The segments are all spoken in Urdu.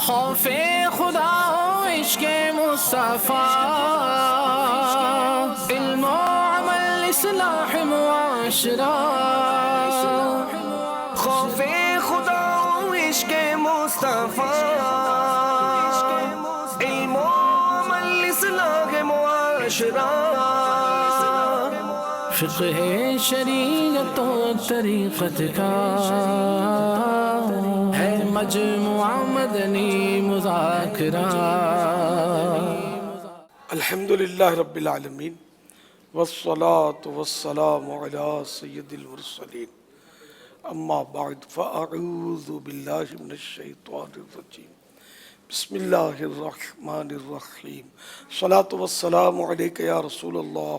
خوف خدا و عشق مصطفیٰ، علم و عمل اصلاح معاشرہ. خوف خدا و عشق مصطفیٰ، علم و عمل اصلاح معاشرہ. فقہ شریعت و طریقت کا ہے مجموعہ مدنی مذاکرہ. الحمدللہ رب العالمین والصلاة والسلام علی سید المرسلین. اما بعد فاعوذ باللہ من الشیطان الرجیم. بسم اللہ الرحمن الرحیم. الصلاة والسلام علیک یا رسول اللہ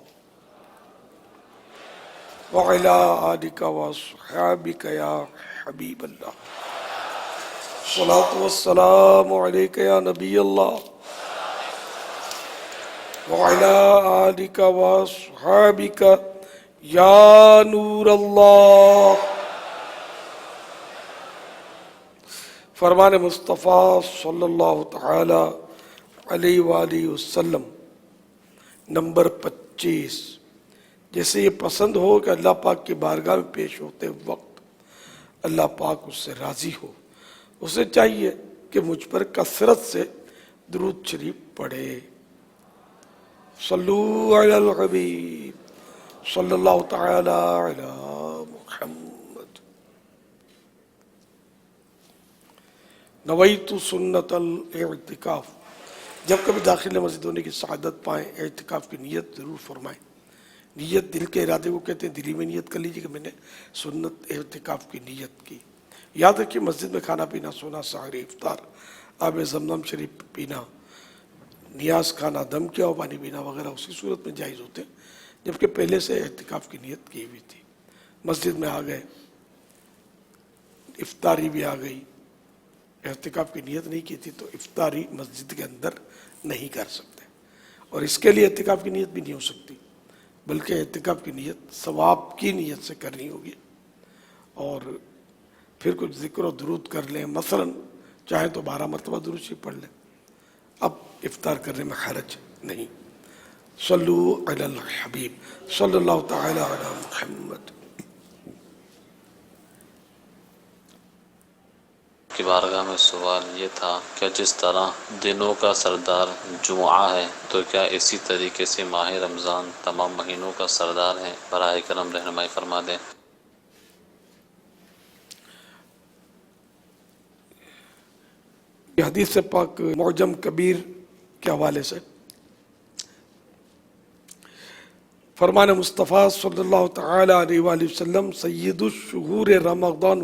وعلی آلک واصحابک یا حبیب اللہ. الصلاة والسلام علیک یا نبی اللہ وعلی آلک واصحابک یا نور اللہ. فرمان مصطفیٰ صلی اللہ تعالی علیہ وآلہ وسلم نمبر 25. جیسے یہ پسند ہو کہ اللہ پاک کی بارگاہ میں پیش ہوتے وقت اللہ پاک اس سے راضی ہو، اسے چاہیے کہ مجھ پر کثرت سے درود شریف پڑھے. صلو علی الحبیب صلی اللہ تعالی علی محمد. نویت سنت الاعتکاف. جب کبھی داخل مسجد ہونے کی سعادت پائیں اعتکاف کی نیت ضرور فرمائیں. نیت دل کے ارادے کو کہتے ہیں. دلی میں نیت کر لیجیے کہ میں نے سنت اعتکاف کی نیت کی. یاد رکھیے مسجد میں کھانا پینا، سونا، سحر، افطار، آب زمزم شریف پینا، نیاز کھانا، دم کیا ہو پانی پینا وغیرہ اسی صورت میں جائز ہوتے ہیں جبکہ پہلے سے اعتکاف کی نیت کی ہوئی تھی. مسجد میں آ گئے، افطاری بھی آ گئی، اعتکاف کی نیت نہیں کی تھی تو افطاری مسجد کے اندر نہیں کر سکتے. اور اس کے لیے اعتکاف کی نیت بھی نہیں ہو سکتی بلکہ اعتکاف کی نیت ثواب کی نیت سے کرنی ہوگی. اور پھر کچھ ذکر و درود کر لیں، مثلا چاہیں تو 12 مرتبہ درود شریف پڑھ لیں. اب افطار کرنے میں حرج نہیں. صلو علی الحبیب صلی اللہ تعالی علی محمد. کی بارگاہ میں سوال یہ تھا کہ جس طرح دنوں کا سردار جمعہ ہے تو کیا اسی طریقے سے ماہ رمضان تمام مہینوں کا سردار ہے؟ براہ کرم رہنمائی فرما دیں. یہ حدیث پاک معجم کبیر کے حوالے سے فرمان مصطفیٰ صلی اللہ تعالی علیہ وآلہ وسلم سید الشہور رمضان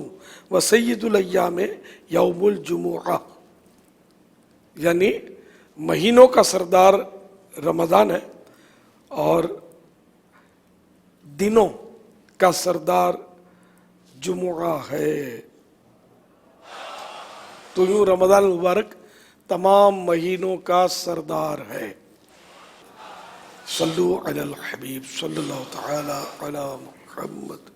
و سید الایام یوم الجمعہ، یعنی مہینوں کا سردار رمضان ہے اور دنوں کا سردار جمعہ ہے. تو یوں رمضان المبارک تمام مہینوں کا سردار ہے. صلو علی الحبیب صلی اللہ تعالی علی محمد.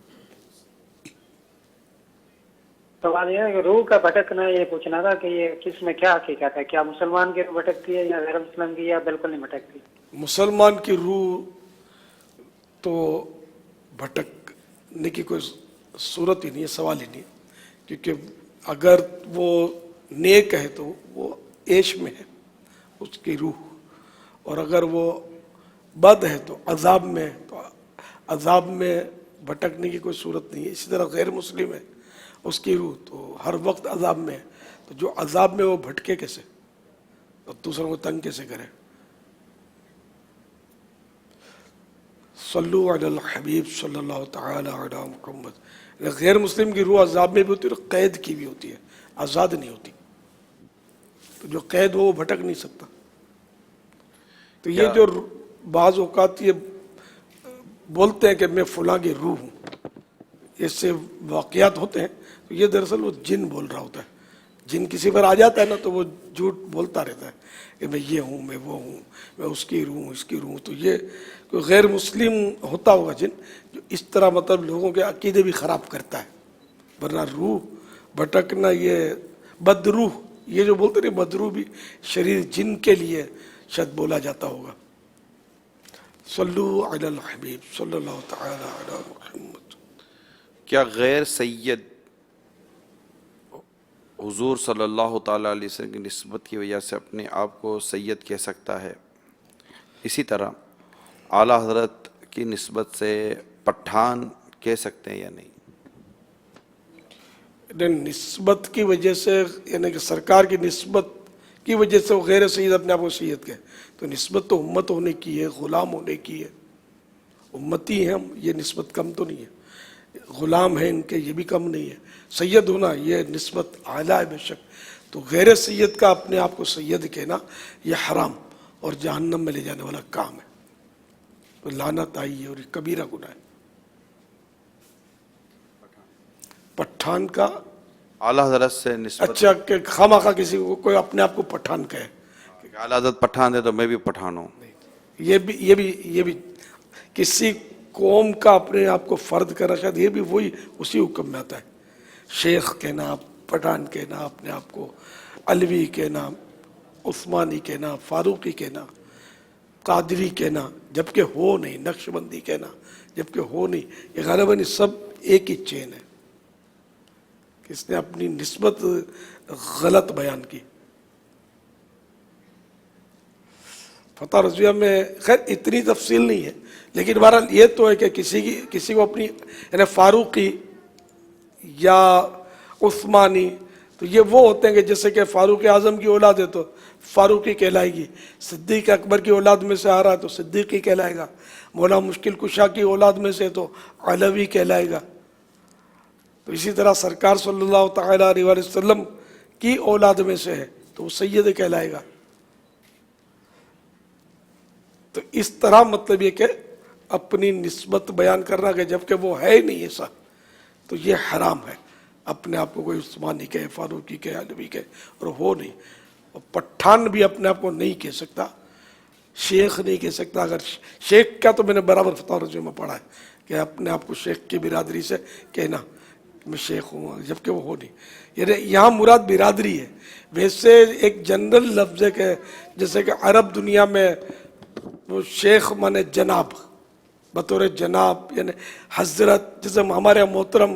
سوال یہ ہے کہ روح کا بھٹکنا، یہ پوچھنا تھا کہ یہ کس میں کیا حقیقت ہے؟ کیا مسلمان کی روح بھٹکتی ہے یا غیر مسلم کی، یا بالکل نہیں بھٹکتی؟ مسلمان کی روح تو بھٹکنے کی کوئی صورت ہی نہیں ہے، سوال ہی نہیں، کیونکہ اگر وہ نیک ہے تو وہ عیش میں ہے اس کی روح، اور اگر وہ بد ہے تو عذاب میں ہے. تو عذاب میں بھٹکنے کی کوئی صورت نہیں ہے. اسی طرح غیر مسلم ہے اس کی روح تو ہر وقت عذاب میں ہے. تو جو عذاب میں وہ بھٹکے کیسے اور دوسروں کو تنگ کیسے کرے؟ صلو علی الحبیب صلی اللہ تعالی علی محمد. غیر مسلم کی روح عذاب میں بھی ہوتی ہے اور قید کی بھی ہوتی ہے، آزاد نہیں ہوتی. تو جو قید ہو وہ بھٹک نہیں سکتا. تو یہ جو بعض اوقات یہ بولتے ہیں کہ میں فلاں کی روح ہوں، اس سے واقعات ہوتے ہیں تو یہ دراصل وہ جن بول رہا ہوتا ہے. جن کسی پر آ جاتا ہے نا تو وہ جھوٹ بولتا رہتا ہے کہ میں یہ ہوں، میں وہ ہوں، میں اس کی روح ہوں، اس کی روح ہوں. تو یہ کوئی غیر مسلم ہوتا ہوگا جن جو اس طرح مطلب لوگوں کے عقیدے بھی خراب کرتا ہے. ورنہ روح بھٹکنا یہ بد روح یہ جو بولتے نہیں مدروبی شریر جن کے لیے شاید بولا جاتا ہوگا. صلو علی الحبیب صلی اللہ تعالی علی محمد. کیا غیر سید حضور صلی اللہ تعالیٰ علیہ وسلم کی نسبت کی وجہ سے اپنے آپ کو سید کہہ سکتا ہے؟ اسی طرح اعلیٰ حضرت کی نسبت سے پٹھان کہہ سکتے ہیں یا نہیں؟ نسبت کی وجہ سے یعنی کہ سرکار کی نسبت کی وجہ سے وہ غیر سید اپنے آپ کو سید کہے تو نسبت تو امت ہونے کی ہے، غلام ہونے کی ہے. امتی ہیں ہم، یہ نسبت کم تو نہیں ہے. غلام ہیں ان کے، یہ بھی کم نہیں ہے. سید ہونا یہ نسبت اعلیٰ ہے بے شک. تو غیر سید کا اپنے آپ کو سید کہنا یہ حرام اور جہنم میں لے جانے والا کام ہے. تو لعنت آئی ہے اور یہ کبیرہ گناہ ہے. پٹھان کا اعلیٰ حضرت سے نسبت اچھا کہ خواہ کسی کو کوئی اپنے آپ کو پٹھان کہے، اعلیٰ حضرت پٹھان دے تو میں بھی پٹھان ہوں. یہ بھی کسی قوم کا اپنے آپ کو فرد کرنا شاید یہ بھی وہی اسی حکم میں آتا ہے. شیخ کہنا، پٹھان کہنا، اپنے آپ کو علوی کہنا، عثمانی کہنا، فاروقی کہنا، قادری کہنا جبکہ ہو نہیں، نقش بندی کہنا جبکہ ہو نہیں. یہ غالباً سب ایک ہی چین ہے. اس نے اپنی نسبت غلط بیان کی. فتح رضویہ میں خیر اتنی تفصیل نہیں ہے، لیکن بہرحال یہ تو ہے کہ کسی کو اپنی یعنی فاروقی یا عثمانی تو یہ وہ ہوتے ہیں کہ جیسے کہ فاروق اعظم کی اولاد ہے تو فاروقی کہلائے گی، صدیق اکبر کی اولاد میں سے آ رہا ہے تو صدیقی کہلائے گا، مولا مشکل کشا کی اولاد میں سے تو علوی کہلائے گا. تو اسی طرح سرکار صلی اللہ تعالیٰ علیہ وسلم کی اولاد میں سے ہے تو وہ سید کہلائے گا. تو اس طرح مطلب یہ کہ اپنی نسبت بیان کرنا کہ جبکہ وہ ہے ہی نہیں ایسا تو یہ حرام ہے. اپنے آپ کو کوئی عثمانی کہے، فاروقی کہے، علوی کہے اور ہو نہیں. اور پٹھان بھی اپنے آپ کو نہیں کہہ سکتا، شیخ نہیں کہہ سکتا. اگر شیخ کا تو میں نے برابر فتح رضویہ میں پڑھا ہے کہ اپنے آپ کو شیخ کی برادری سے کہنا میں شیخ ہوں جبکہ وہ ہو نہیں. یعنی یہاں مراد برادری ہے. ویسے ایک جنرل لفظ ہے کہ جیسے کہ عرب دنیا میں وہ شیخ مانے جناب، بطور جناب یعنی حضرت، جیسے ہمارے محترم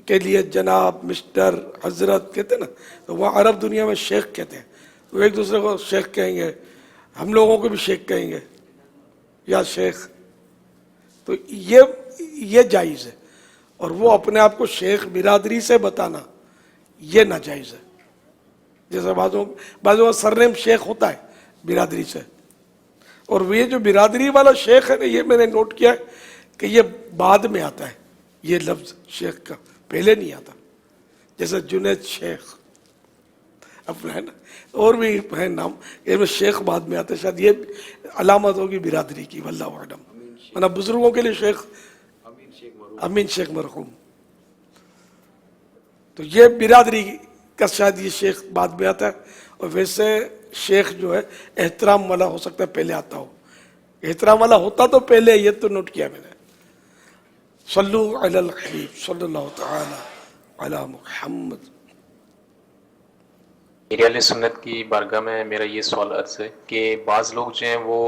کے لیے جناب، مسٹر، حضرت کہتے ہیں نا، تو وہ عرب دنیا میں شیخ کہتے ہیں. وہ ایک دوسرے کو شیخ کہیں گے، ہم لوگوں کو بھی شیخ کہیں گے یا شیخ. تو یہ جائز ہے. اور وہ اپنے آپ کو شیخ برادری سے بتانا یہ ناجائز ہے. جیسے بعضوں کا سرنیم شیخ ہوتا ہے برادری سے، اور وہ یہ جو برادری والا شیخ ہے نا، یہ میں نے نوٹ کیا ہے کہ یہ بعد میں آتا ہے. یہ لفظ شیخ کا پہلے نہیں آتا. جیسے جنید شیخ اپنا ہے نا، اور بھی ہے نام، یہ شیخ بعد میں آتا ہے. شاید یہ علامت ہوگی برادری کی، واللہ اعلم. ورنہ بزرگوں کے لیے شیخ امین شیخ مرحوم. تو یہ برادری کا شاید یہ شیخ بعد میں آتا ہے. اور ویسے شیخ جو ہے احترام والا ہو سکتا ہے پہلے آتا ہو. احترام والا ہوتا تو پہلے، یہ تو نوٹ کیا میں نے. صلو علی الحبیب صلی اللہ تعالی علی محمد. میرے علیہ سنت کی بارگاہ میں میرا یہ سوال عرض ہے کہ بعض لوگ جو ہیں وہ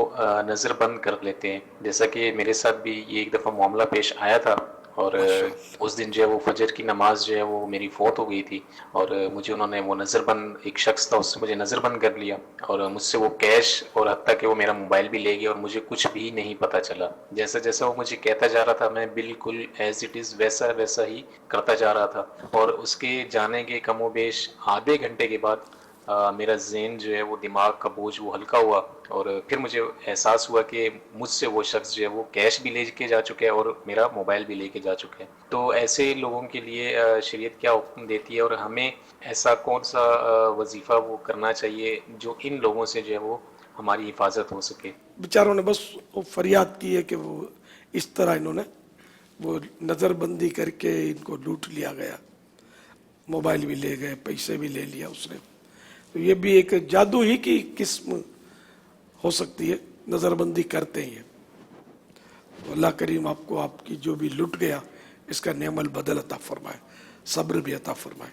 نظر بند کر لیتے ہیں، جیسا کہ میرے ساتھ بھی یہ ایک دفعہ معاملہ پیش آیا تھا. اور اس دن جو ہے وہ فجر کی نماز جو ہے وہ میری فوت ہو گئی تھی، اور مجھے انہوں نے وہ نظر بند، ایک شخص تھا، اس سے مجھے نظر بند کر لیا اور مجھ سے وہ کیش اور حتیٰ کہ وہ میرا موبائل بھی لے گیا اور مجھے کچھ بھی نہیں پتہ چلا. جیسا جیسا وہ مجھے کہتا جا رہا تھا میں بالکل ایز اٹ از ویسا ہی کرتا جا رہا تھا. اور اس کے جانے کے کم و بیش آدھے گھنٹے کے بعد میرا ذہن جو ہے وہ دماغ کا بوجھ وہ ہلکا ہوا، اور پھر مجھے احساس ہوا کہ مجھ سے وہ شخص جو ہے وہ کیش بھی لے کے جا چکا ہے اور میرا موبائل بھی لے کے جا چکا ہے. تو ایسے لوگوں کے لیے شریعت کیا حکم دیتی ہے، اور ہمیں ایسا کون سا وظیفہ وہ کرنا چاہیے جو ان لوگوں سے جو ہے وہ ہماری حفاظت ہو سکے؟ بیچاروں نے بس وہ فریاد کی ہے کہ وہ اس طرح انہوں نے وہ نظر بندی کر کے ان کو لوٹ لیا گیا، موبائل بھی لے گئے، پیسے بھی لے لیا اس نے. تو یہ بھی ایک جادو ہی کی قسم ہو سکتی ہے، نظر بندی کرتے ہیں. اللہ کریم آپ کو آپ کی جو بھی لٹ گیا اس کا نعم البدل عطا فرمائے، صبر بھی عطا فرمائے.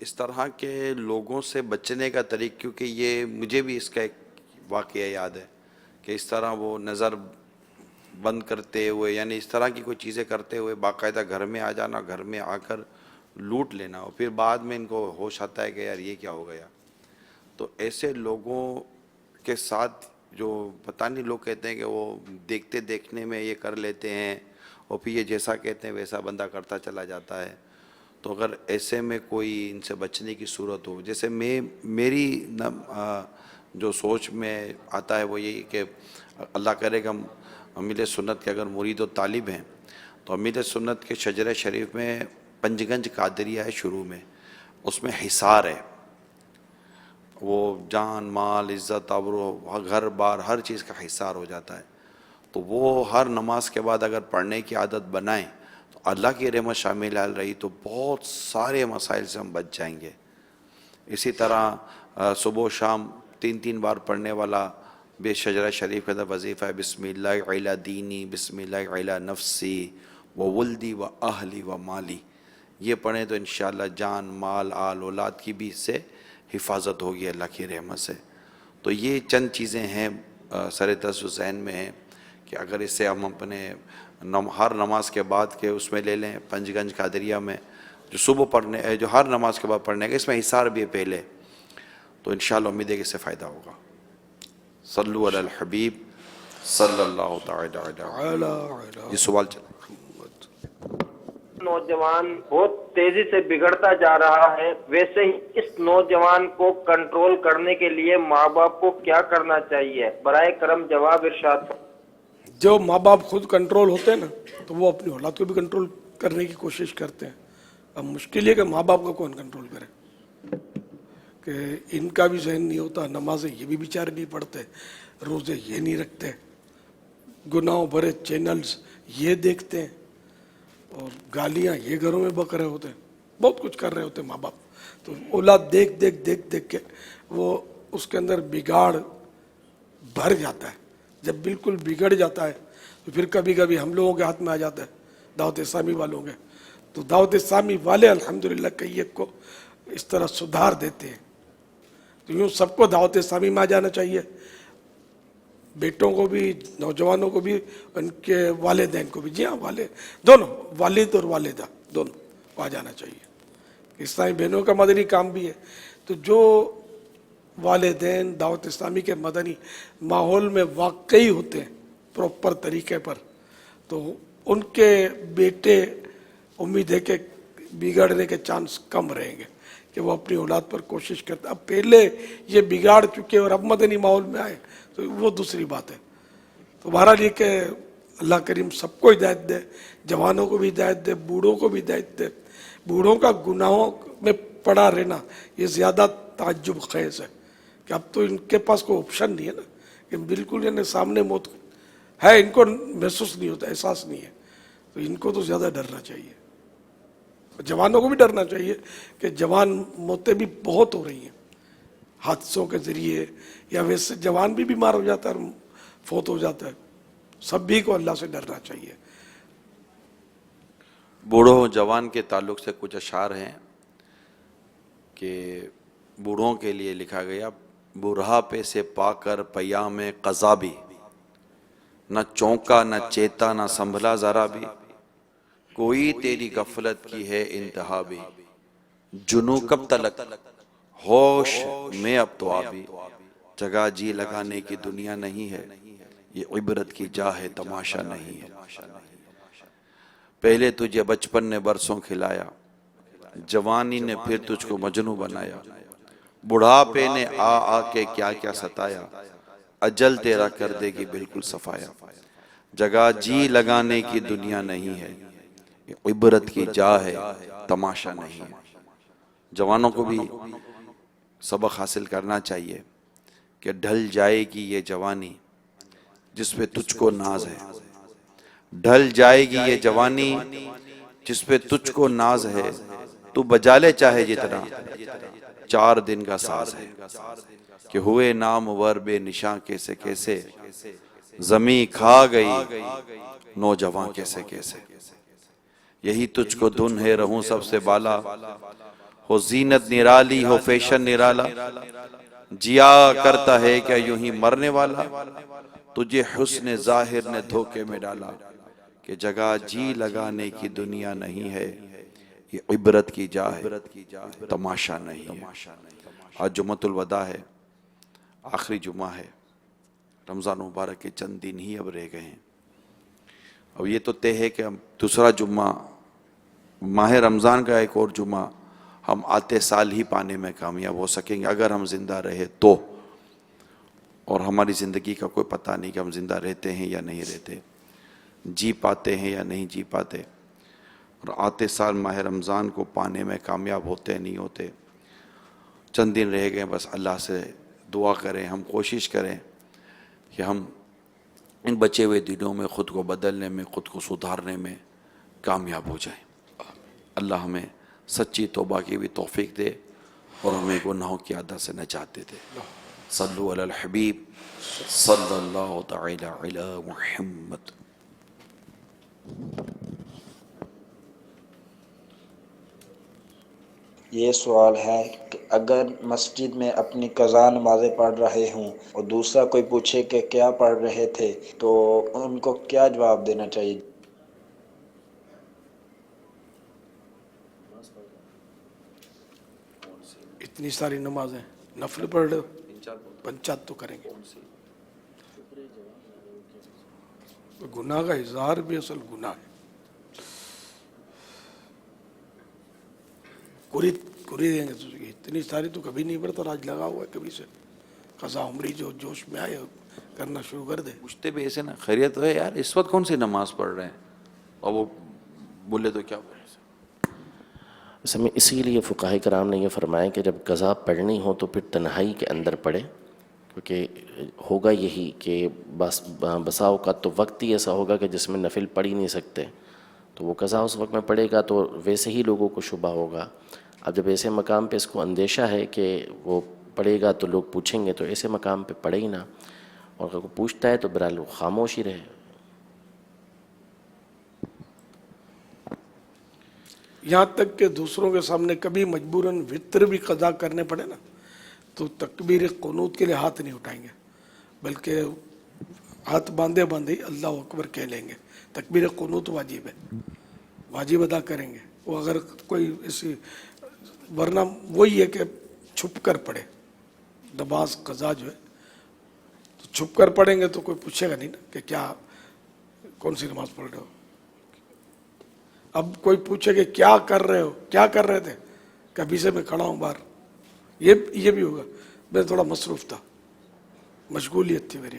اس طرح کے لوگوں سے بچنے کا طریق، کیونکہ یہ مجھے بھی اس کا ایک واقعہ یاد ہے کہ اس طرح وہ نظر بند کرتے ہوئے، یعنی اس طرح کی کوئی چیزیں کرتے ہوئے باقاعدہ گھر میں آ جانا، گھر میں آ کر لوٹ لینا، اور پھر بعد میں ان کو ہوش آتا ہے کہ یار یہ کیا ہو گیا. تو ایسے لوگوں کے ساتھ جو پتہ نہیں، لوگ کہتے ہیں کہ وہ دیکھتے دیکھنے میں یہ کر لیتے ہیں اور پھر یہ جیسا کہتے ہیں ویسا بندہ کرتا چلا جاتا ہے. تو اگر ایسے میں کوئی ان سے بچنے کی صورت ہو، جیسے میری جو سوچ میں آتا ہے وہ یہی کہ اللہ کرے کہ ہم امیر سنت کے اگر مرید و طالب ہیں تو امیر سنت کے شجرہ شریف میں پنجگنج قادریہ ہے شروع میں، اس میں حصار ہے، وہ جان مال عزت آبرو گھر بار ہر چیز کا حصار ہو جاتا ہے. تو وہ ہر نماز کے بعد اگر پڑھنے کی عادت بنائیں تو اللہ کی رحمت شامل حال رہی تو بہت سارے مسائل سے ہم بچ جائیں گے. اسی طرح صبح و شام 3 بار پڑھنے والا بے شجرہ شریف کے اندر وظیفہ ہے بسم اللہ علی دینی، بسم اللہ علی نفسی و ولدی و اہلی و مالی. یہ پڑھیں تو انشاءاللہ جان مال آل اولاد کی بھی اس سے حفاظت ہوگی اللہ کی رحمت سے. تو یہ چند چیزیں ہیں سر دست و ذہن میں ہیں کہ اگر اس سے ہم اپنے ہر نماز کے بعد کے اس میں لے لیں، پنجگنج قادریہ میں جو صبح پڑھنے جو ہر نماز کے بعد پڑھنے کا، اس میں حصار بھی ہے پہلے، تو انشاءاللہ امید ہے کہ اس سے فائدہ ہوگا. صلو علی الحبیب صلی اللہ تعالی علیہ. یہ سوال چلا. نوجوان بہت تیزی سے بگڑتا جا رہا ہے، ویسے ہی اس نوجوان کو کنٹرول کرنے کے لیے ماں باپ کو کیا کرنا چاہیے؟ برائے کرم جواب ارشاد. جو ماں باپ خود کنٹرول ہوتے ہیں نا تو وہ اپنی اولاد کو بھی کنٹرول کرنے کی کوشش کرتے ہیں. اب مشکل یہ کہ ماں باپ کو کون کنٹرول کرے، کہ ان کا بھی ذہن نہیں ہوتا، نمازیں یہ بھی بیچارے نہیں پڑھتے، روزے یہ نہیں رکھتے، گناہوں بھرے چینلز یہ دیکھتے ہیں، اور گالیاں یہ گھروں میں بک رہے ہوتے ہیں، بہت کچھ کر رہے ہوتے ہیں ماں باپ. تو اولاد دیکھ کے وہ اس کے اندر بگاڑ بھر جاتا ہے. جب بالکل بگڑ جاتا ہے تو پھر کبھی کبھی ہم لوگوں کے ہاتھ میں آ جاتا ہے، دعوت اسلامی والوں کے. تو دعوت اسلامی والے الحمدللہ کئی ایک کو اس طرح سدھار دیتے ہیں. تو یوں سب کو دعوت اسلامی میں آ جانا چاہیے، بیٹوں کو بھی، نوجوانوں کو بھی، ان کے والدین کو بھی. جی ہاں، دونوں، والد اور والدہ دونوں کو آ جانا چاہیے. اسلامی بہنوں کا مدنی کام بھی ہے. تو جو والدین دعوت اسلامی کے مدنی ماحول میں واقعی ہوتے ہیں پراپر طریقے پر، تو ان کے بیٹے امید ہے کہ بگڑنے کے چانس کم رہیں گے، کہ وہ اپنی اولاد پر کوشش کرتے. اب پہلے یہ بگاڑ چکے اور اب مدنی ماحول میں آئے تو وہ دوسری بات ہے. تو بہرحال یہ کہ اللہ کریم سب کو ہدایت دے، جوانوں کو بھی ہدایت دے، بوڑھوں کو بھی ہدایت دے. بوڑھوں کا گناہوں میں پڑا رہنا یہ زیادہ تعجب خیز ہے کہ اب تو ان کے پاس کوئی آپشن نہیں ہے نا، کہ بالکل یعنی سامنے موت ہے، ان کو محسوس نہیں ہوتا، احساس نہیں ہے. تو ان کو تو زیادہ ڈرنا چاہیے. جوانوں کو بھی ڈرنا چاہیے کہ جوان موتیں بھی بہت ہو رہی ہیں حادثوں کے ذریعے، یا ویسے جوان بھی بیمار ہو جاتا ہے اور فوت ہو جاتا ہے. سبھی کو اللہ سے ڈرنا چاہیے. بوڑھوں جوان کے تعلق سے کچھ اشعار ہیں کہ بوڑھوں کے لیے لکھا گیا: بڑھاپے سے پا کر پیام قضا بھی، نہ چونکا نہ چیتا نہ سنبھلا ذرا بھی، کوئی تیری غفلت کی ہے انتہا بھی، جنوں کب تلک ہوش میں اب تو آبی، جگہ جی لگانے کی دنیا نہیں ہے، یہ عبرت کی جا ہے تماشا نہیں ہے. پہلے تجھے بچپن نے برسوں کھلایا، جوانی نے پھر تجھ کو مجنوں بنایا، بڑھاپے نے آ کے کیا کیا ستایا، اجل تیرا کر دے گی بالکل صفایا، جگہ جی لگانے کی دنیا نہیں ہے، یہ عبرت کی جا ہے تماشا نہیں ہے. جوانوں کو بھی سبق حاصل کرنا چاہیے کہ ڈھل جائے گی یہ جوانی جس پہ تجھ کو ناز ہے، ڈھل جائے گی یہ جوانی جس پہ تجھ کو ناز ہے، تو بجا لے چاہے جتنا 4 دن کا ساز ہے، کہ ہوئے نامور بے نشاں کیسے کیسے، زمیں کھا گئی نوجوان کیسے کیسے. یہی تجھ کو دھن ہے رہوں سب سے بالا، ہو زینت نرالی ہو فیشن نرالا، جیا کرتا ہے کیا یوں ہی مرنے والا، تجھے حسن ظاہر نے دھوکے میں ڈالا، کہ جگہ جی لگانے کی دنیا نہیں ہے، یہ عبرت کی جا ہے تماشا نہیں ہے۔ آج جمعۃ الوداع ہے، آخری جمعہ ہے، رمضان مبارک کے چند دن ہی اب رہ گئے ہیں۔ اب یہ تو طے ہے کہ ہم دوسرا جمعہ ماہ رمضان کا ایک اور جمعہ ہم آتے سال ہی پانے میں کامیاب ہو سکیں گے اگر ہم زندہ رہے تو، اور ہماری زندگی کا کوئی پتہ نہیں کہ ہم زندہ رہتے ہیں یا نہیں رہتے، جی پاتے ہیں یا نہیں جی پاتے، اور آتے سال ماہ رمضان کو پانے میں کامیاب ہوتے نہیں ہوتے۔ چند دن رہ گئے، بس اللہ سے دعا کریں، ہم کوشش کریں کہ ہم ان بچے ہوئے دنوں میں خود کو بدلنے میں، خود کو سدھارنے میں کامیاب ہو جائیں۔ اللہ ہمیں سچی توبہ کی بھی توفیق دے اور ہمیں گناہوں کی عادت سے نجات دے دے۔ صلو علی الحبیب صلی اللہ تعالی علی محمد۔ یہ سوال ہے کہ اگر مسجد میں اپنی قضا نمازیں پڑھ رہے ہوں اور دوسرا کوئی پوچھے کہ کیا پڑھ رہے تھے تو ان کو کیا جواب دینا چاہیے؟ اتنی ساری نمازیں نفل پڑھ رہے ہو، پنچات تو کریں گے۔ گناہ کا اظہار بھی اصل گناہ ہے۔ کوری دیں گے تو اتنی ساری تو کبھی نہیں پڑھتا، آج لگا ہوا ہے کبھی سے، قضا عمری جو جوش میں آئے کرنا شروع کر دے۔ پوچھتے بھی ایسے نا، خیریت ہے یار اس وقت کون سی نماز پڑھ رہے ہیں، اور وہ بولے تو کیا بولے۔ اصل میں اسی لیے فقہاء کرام نے یہ فرمایا کہ جب قضا پڑھنی ہو تو پھر تنہائی کے اندر پڑھے، کیونکہ ہوگا یہی کہ بسا اوقات تو وقت ہی ایسا ہوگا کہ جس میں نفل پڑھ ہی نہیں سکتے، تو وہ قضا اس وقت میں پڑھے گا تو ویسے ہی لوگوں کو شبہ ہوگا۔ اب جب ایسے مقام پہ اس کو اندیشہ ہے کہ وہ پڑھے گا تو لوگ پوچھیں گے، تو ایسے مقام پہ پڑھے ہی نہ، اور اگر کوئی پوچھتا ہے تو برحال خاموش ہی رہے۔ یہاں تک کہ دوسروں کے سامنے کبھی مجبوراً وطر بھی قضا کرنے پڑے نا تو تکبیر قنوت کے لیے ہاتھ نہیں اٹھائیں گے، بلکہ ہاتھ باندھے باندھے ہی اللہ اکبر کہہ لیں گے۔ تکبیر قنوت واجب ہے، واجب ادا کریں گے وہ، اگر کوئی ایسی، ورنہ وہی ہے کہ چھپ کر پڑھے نماز قضا جو ہے، تو چھپ کر پڑھیں گے تو کوئی پوچھے گا نہیں نا کہ کیا کون سی نماز پڑھ رہے ہو۔ اب کوئی پوچھے کہ کیا کر رہے ہو، کیا کر رہے تھے، کبھی سے میں کھڑا ہوں باہر، یہ بھی ہوگا، میں تھوڑا مصروف تھا، مشغولیت تھی میری،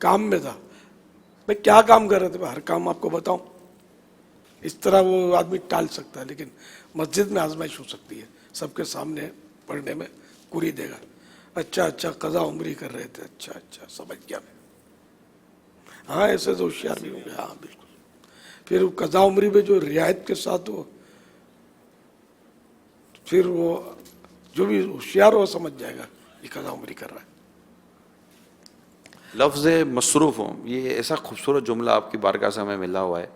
کام میں تھا۔ میں کیا کام کر رہے تھے، ہر کام آپ کو بتاؤں، اس طرح وہ آدمی ٹال سکتا ہے، لیکن مسجد میں آزمائش ہو سکتی ہے، سب کے سامنے پڑھنے میں کوری دے گا، اچھا قضا عمری کر رہے تھے، اچھا سمجھ گیا میں، ہاں ایسے تو ہوشیار بھی ہوں گے، ہاں بالکل۔ پھر قضا عمری میں جو رعایت کے ساتھ ہو، پھر وہ جو بھی ہوشیار ہو سمجھ جائے گا یہ قضا عمری کر رہا ہے۔ لفظ مصروف ہوں، یہ ایسا خوبصورت جملہ آپ کی بارگاہ سے ہمیں ملا ہوا ہے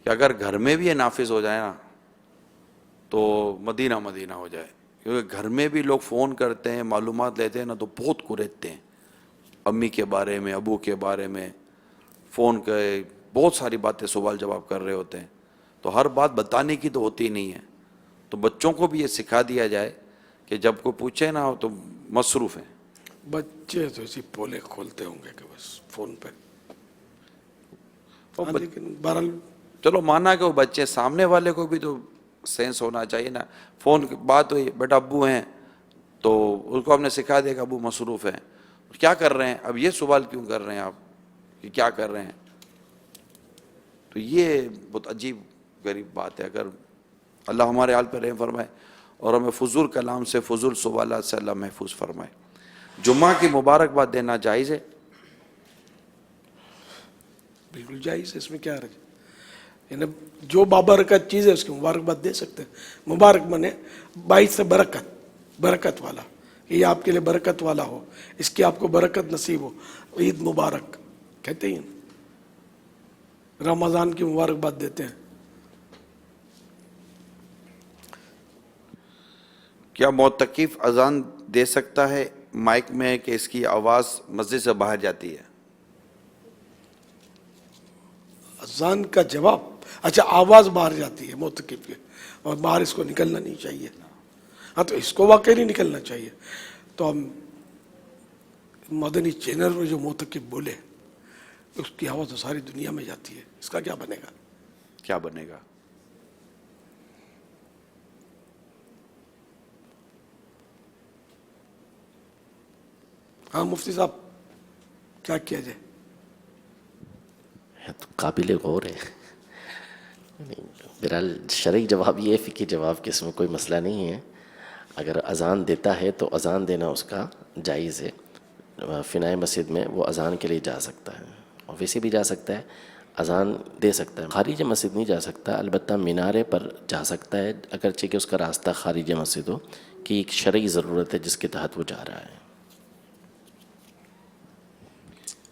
کہ اگر گھر میں بھی یہ نافذ ہو جائے نا تو مدینہ مدینہ ہو جائے، کیونکہ گھر میں بھی لوگ فون کرتے ہیں، معلومات لیتے ہیں نا تو بہت کریدتے ہیں، امی کے بارے میں، ابو کے بارے میں فون کے بہت ساری باتیں سوال جواب کر رہے ہوتے ہیں، تو ہر بات بتانے کی تو ہوتی نہیں ہے، تو بچوں کو بھی یہ سکھا دیا جائے کہ جب کوئی پوچھے نا تو مصروف ہیں۔ بچے تو اسی پولے کھولتے ہوں گے کہ بس فون پہ، لیکن بہرحال چلو مانا کہ وہ بچے، سامنے والے کو بھی تو سینس ہونا چاہیے نا، فون کی بات ہوئی، بیٹا ابو ہیں، تو اس کو ہم نے سکھا دیا کہ ابو مصروف ہیں، کیا کر رہے ہیں، اب یہ سوال کیوں کر رہے ہیں آپ کہ کیا کر رہے ہیں، تو یہ بہت عجیب غریب بات ہے۔ اگر اللہ ہمارے حال پہ رحم فرمائے اور ہمیں فضول کلام سے، فضول سوالات سے اللہ محفوظ فرمائے۔ جمعہ کی مبارکباد دینا جائز ہے؟ بالکل جائز ہے، اس میں کیا حرج ہے، یعنی جو بابرکت چیز ہے اس کی مبارکباد دے سکتے ہیں۔ مبارک منے باعث سے برکت والا، یہ آپ کے لیے برکت والا ہو، اس کی آپ کو برکت نصیب ہو، عید مبارک کہتے ہیں، رمضان کی مبارکباد دیتے ہیں، کیا معتکف اذان دے سکتا ہے مائک میں کہ اس کی آواز مسجد سے باہر جاتی ہے؟ اذان کا جواب، اچھا آواز باہر جاتی ہے معتکف کے، اور باہر اس کو نکلنا نہیں چاہیے. ہاں تو اس کو واقعی نہیں نکلنا چاہیے. تو ہم مدنی چینل میں جو معتکف بولے اس کی آواز تو ساری دنیا میں جاتی ہے، اس کا کیا بنے گا؟ کیا بنے گا؟ ہاں مفتی صاحب کیا کیا جائے؟ تو قابل غور ہے. بہرحال شرعی جواب یہ ہے، فقہی جواب کہ اس میں کوئی مسئلہ نہیں ہے. اگر اذان دیتا ہے تو اذان دینا اس کا جائز ہے. فنائے مسجد میں وہ اذان کے لیے جا سکتا ہے، اور ویسے بھی جا سکتا ہے، اذان دے سکتا ہے. خارج مسجد نہیں جا سکتا، البتہ مینارے پر جا سکتا ہے، اگرچہ کہ اس کا راستہ خارج مسجد ہو، کہ ایک شرعی ضرورت ہے جس کے تحت وہ جا رہا ہے.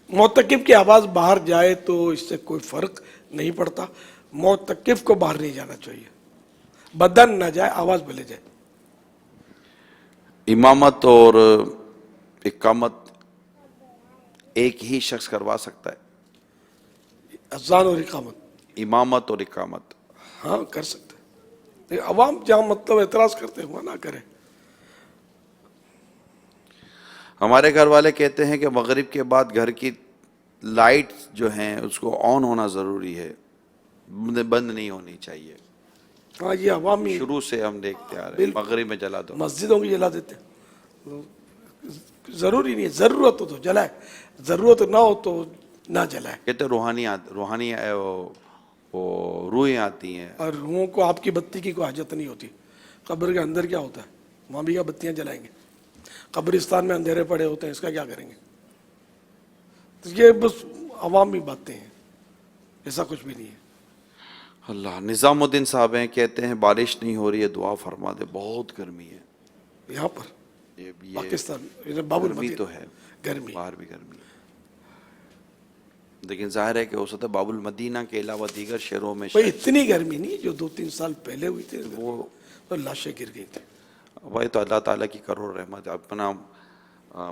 معتکف کی آواز باہر جائے تو اس سے کوئی فرق نہیں پڑتا. معتکف کو باہر نہیں جانا چاہیے، بدن نہ جائے، آواز بھلے جائے. امامت اور اقامت ایک ہی شخص کروا سکتا ہے؟ اذان اور اقامت، امامت اور اقامت ہاں کر سکتے ہیں. عوام جہاں مطلب اعتراض کرتے ہیں نہ کریں. ہمارے گھر والے کہتے ہیں کہ مغرب کے بعد گھر کی لائٹ جو ہیں اس کو آن ہونا ضروری ہے، بند نہیں ہونی چاہیے. ہاں یہ عوامی شروع سے ہم دیکھتے آ رہے ہیں مغرب میں جلا دو. مسجدوں کی جلا دیتے ہیں. ضروری نہیں ہے، ضرورت ہو تو جلائے، ضرورت نہ ہو تو نہ جلائے. کہتے روحانی وہ روحیں آتی ہیں. اور روحوں کو آپ کی بتی کی کوئی حاجت نہیں ہوتی. قبر کے اندر کیا ہوتا ہے؟ وہاں بھی کیا بتیاں جلائیں گے؟ قبرستان میں اندھیرے پڑے ہوتے ہیں، اس کا کیا کریں گے؟ تو یہ بس عوامی باتیں ہیں، ایسا کچھ بھی نہیں ہے. اللہ. نظام الدین صاحب ہیں، کہتے ہیں بارش نہیں ہو رہی ہے، دعا فرما دے، بہت گرمی ہے. یہاں پر یہ پاکستان باب گرمی المدینہ تو ہے، گرمی. باہر بھی گرمی ہے، لیکن ظاہر ہے کہ ہو سکتا ہے باب المدینہ کے علاوہ دیگر شہروں میں بھائی اتنی گرمی نہیں جو 2-3 سال پہلے ہوئی تھی، وہ تو لاشیں گر گئی تھی. بھائی تو اللہ تعالیٰ کی کروڑ رحمت. اپنا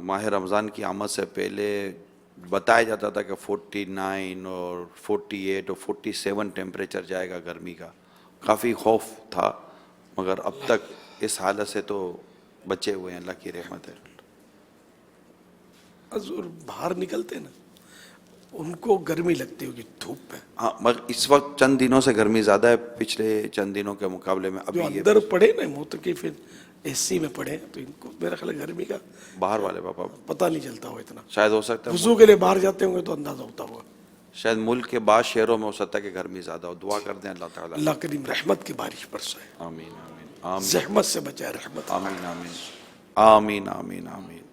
ماہ رمضان کی آمد سے پہلے بتایا جاتا تھا کہ 49 اور 48 اور 47 ٹیمپریچر جائے گا گرمی کا. کافی خوف تھا، مگر اب تک اس حالت سے تو بچے ہوئے ہیں، اللہ کی رحمت ہے. حضور باہر نکلتے نا ان کو گرمی لگتی ہوگی دھوپ میں. ہاں مگر اس وقت چند دنوں سے گرمی زیادہ ہے پچھلے چند دنوں کے مقابلے میں. جو ابھی اندر پڑے نا معتکف اے سی میں پڑے تو ان کو میرا خیال ہے گرمی کا باہر والے پاپا پتہ نہیں چلتا ہو اتنا. شاید ہو سکتا ہے وضو کے لیے باہر جاتے ہوں گے تو اندازہ ہوتا ہوگا. شاید ملک کے بعض شہروں میں ہو سکتا ہے کہ گرمی زیادہ ہو. دعا کر دیں اللہ تعالیٰ. اللہ کریم رحمت کی بارش برسائے، آمین آمین آمین زحمت سے بچائے، رحمت. آمین آمین آمین آمین آمین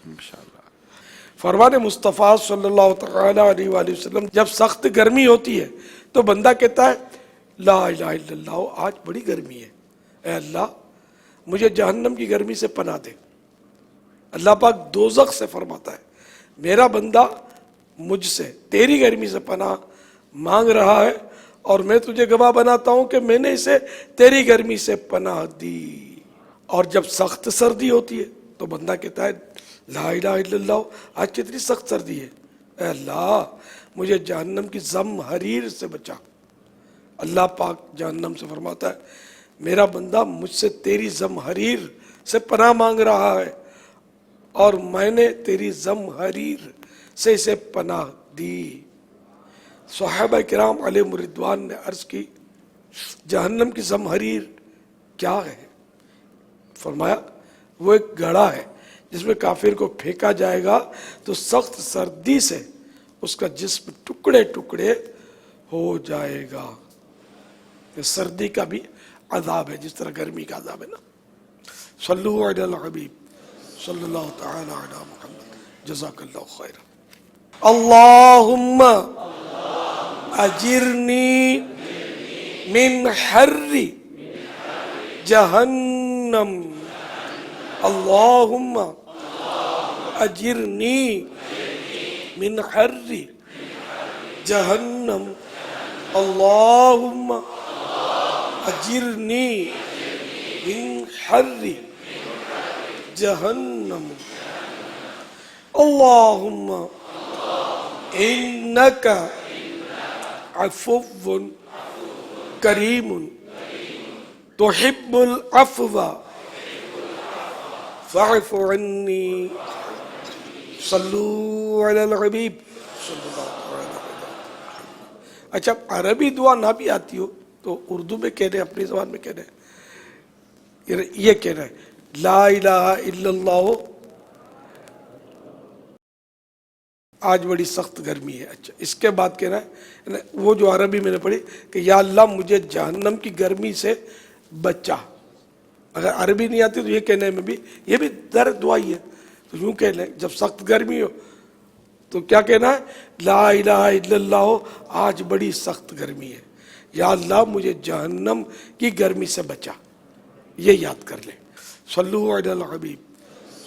انشاءاللہ. فرمان مصطفیٰ صلی اللہ تعالی علیہ وآلہ وسلم، جب سخت گرمی ہوتی ہے تو بندہ کہتا ہے لا الہ الا اللہ، آج بڑی گرمی ہے، اے اللہ مجھے جہنم کی گرمی سے پناہ دے. اللہ پاک دوزخ سے فرماتا ہے میرا بندہ مجھ سے تیری گرمی سے پناہ مانگ رہا ہے، اور میں تجھے گواہ بناتا ہوں کہ میں نے اسے تیری گرمی سے پناہ دی. اور جب سخت سردی ہوتی ہے تو بندہ کہتا ہے لا الہ الا اللہ، آج کتنی سخت سردی ہے، اے اللہ مجھے جہنم کی زم حریر سے بچا. اللہ پاک جہنم سے فرماتا ہے میرا بندہ مجھ سے تیری زم حریر سے پناہ مانگ رہا ہے، اور میں نے تیری زم حریر سے اسے پناہ دی. صحابہ کرام علیہ الرضوان نے عرض کی جہنم کی زم حریر کیا ہے؟ فرمایا وہ ایک گڑھا ہے جس میں کافر کو پھینکا جائے گا تو سخت سردی سے اس کا جسم ٹکڑے ٹکڑے ہو جائے گا. یہ سردی کا بھی عذاب ہے جس طرح گرمی کا عذاب ہے نا. صلو علی الحبیب صلی اللہ تعالی علی محمد. جزاک اللہ خیر. اللہم اجرنی من حر جہنم. اللہم اجرنی من حر جہنم. اللہم اجرنی من حر جہنم اللہم انکا عفو کریم تحب العفو فاعف عنی صلو علی الحبیب صلی اللہ علیہ وسلم۔ اچھا عربی دعا نہ بھی آتی ہو تو اردو میں کہہ رہے ہیں، اپنی زبان میں کہہ رہے ہیں، یہ کہنا ہے لا الہ الا اللہ آج بڑی سخت گرمی ہے۔ اچھا اس کے بعد کہنا ہے وہ جو عربی میں نے پڑھی کہ یا اللہ مجھے جہنم کی گرمی سے بچا۔ اگر عربی نہیں آتی تو یہ کہنے میں بھی یہ بھی درد دعا ہی ہے، تو یوں کہہ لیں جب سخت گرمی ہو تو کیا کہنا ہے لا الہ الا اللہ آج بڑی سخت گرمی ہے، یا اللہ مجھے جہنم کی گرمی سے بچا، یہ یاد کر لیں۔ صلو علی الحبیب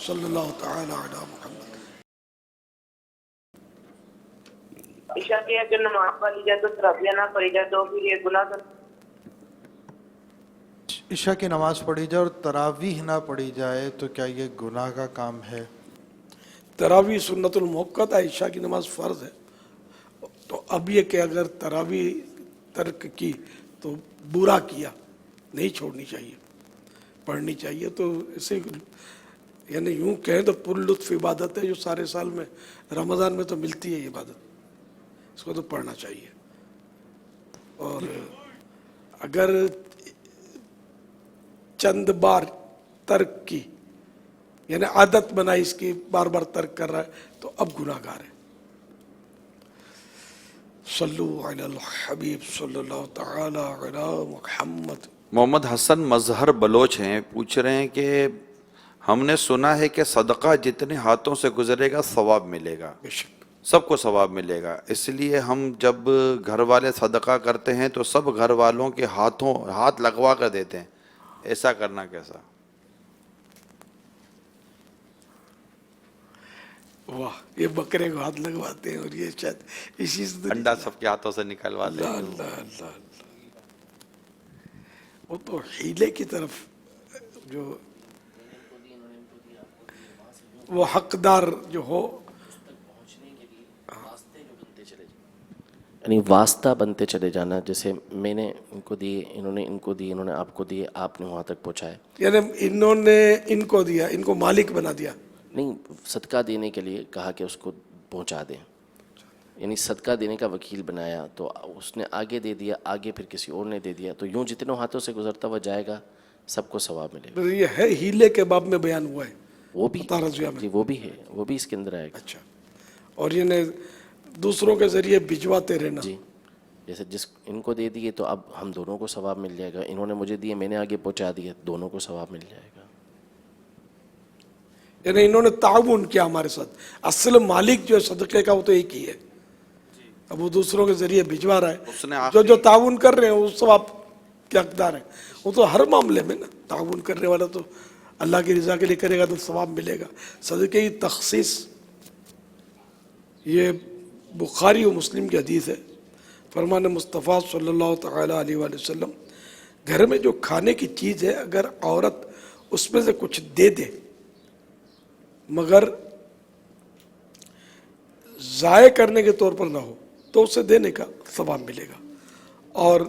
صلی اللہ تعالی علی محمد۔ عشاء کی اگر نماز پڑھی جائے تو تراویح نہ پڑھی جائے تو پھر یہ گناہ کر۔ عشاء کی نماز پڑھی جائے اور تراویح نہ پڑھی جائے تو کیا یہ گناہ کا کام ہے؟ تراویح سنت المؤکد ہے، عشاء کی نماز فرض ہے، تو اب یہ کہ اگر تراویح ترک کی تو برا کیا، نہیں چھوڑنی چاہیے، پڑھنی چاہیے۔ تو اسے یعنی یوں کہیں تو پر لطف عبادت ہے جو سارے سال میں رمضان میں تو ملتی ہے یہ عبادت، اس کو تو پڑھنا چاہیے۔ اور اگر چند بار ترک کی یعنی عادت بنائی اس کی، بار بار ترک کر رہا ہے تو اب گناہ گار ہے۔ صلو علی الحبیب صلی اللہ تعالی علی محمد۔ محمد حسن مظہر بلوچ ہیں، پوچھ رہے ہیں کہ ہم نے سنا ہے کہ صدقہ جتنے ہاتھوں سے گزرے گا ثواب ملے گا، بے شک سب کو ثواب ملے گا، اس لیے ہم جب گھر والے صدقہ کرتے ہیں تو سب گھر والوں کے ہاتھ لگوا کر دیتے ہیں، ایسا کرنا کیسا؟ واہ، یہ بکرے کو ہاتھ لگواتے ہیں اور یہ شاید اسی سے انڈا سب کے ہاتھوں سے نکلواتے ہیں۔ اللہ اللہ اللہ، وہ تو ہیلے کی طرف جو وہ حقدار جو ہو، یعنی واسطہ بنتے چلے جانا، جیسے میں نے ان کو دیے، انہوں نے ان کو دیے، انہوں نے آپ کو دیے، آپ نے وہاں تک پہنچائے، یعنی انہوں نے ان کو دیا، ان کو مالک بنا دیا۔ نہیں صدقہ دینے کے لیے کہا کہ اس کو پہنچا دیں، یعنی صدقہ دینے کا وکیل بنایا، تو اس نے آگے دے دیا، آگے پھر کسی اور نے دے دیا، تو یوں جتنوں ہاتھوں سے گزرتا ہوا جائے گا سب کو ثواب ملے گا۔ یہ ہے ہیلے کے باب میں بیان ہوا ہے وہ بھی تارضیہ میں۔ جی وہ بھی ہے، وہ بھی اس کے اندر آئے گا۔ اچھا، اور یہ دوسروں کے ذریعے بھجواتے رہنا۔ جی جیسے جس ان کو دے دیے تو اب ہم دونوں کو ثواب مل جائے گا، انہوں نے مجھے دیے، میں نے آگے پہنچا دیا، دونوں کو ثواب مل جائے گا۔ یعنی انہوں نے تعاون کیا ہمارے ساتھ، اصل مالک جو ہے صدقے کا وہ تو ایک ہی ہے، اب وہ دوسروں کے ذریعے بھجوا رہا ہے، جو تعاون کر رہے ہیں وہ ثواب کے حقدار ہیں۔ وہ تو ہر معاملے میں نا، تعاون کرنے والا تو اللہ کی رضا کے لیے کرے گا تو ثواب ملے گا۔ صدقے کی تخصیص یہ بخاری و مسلم کی حدیث ہے، فرمان مصطفیٰ صلی اللہ تعالی علیہ وآلہ وسلم، گھر میں جو کھانے کی چیز ہے اگر عورت اس میں سے کچھ دے دے مگر ضائع کرنے کے طور پر نہ ہو تو اسے دینے کا ثواب ملے گا، اور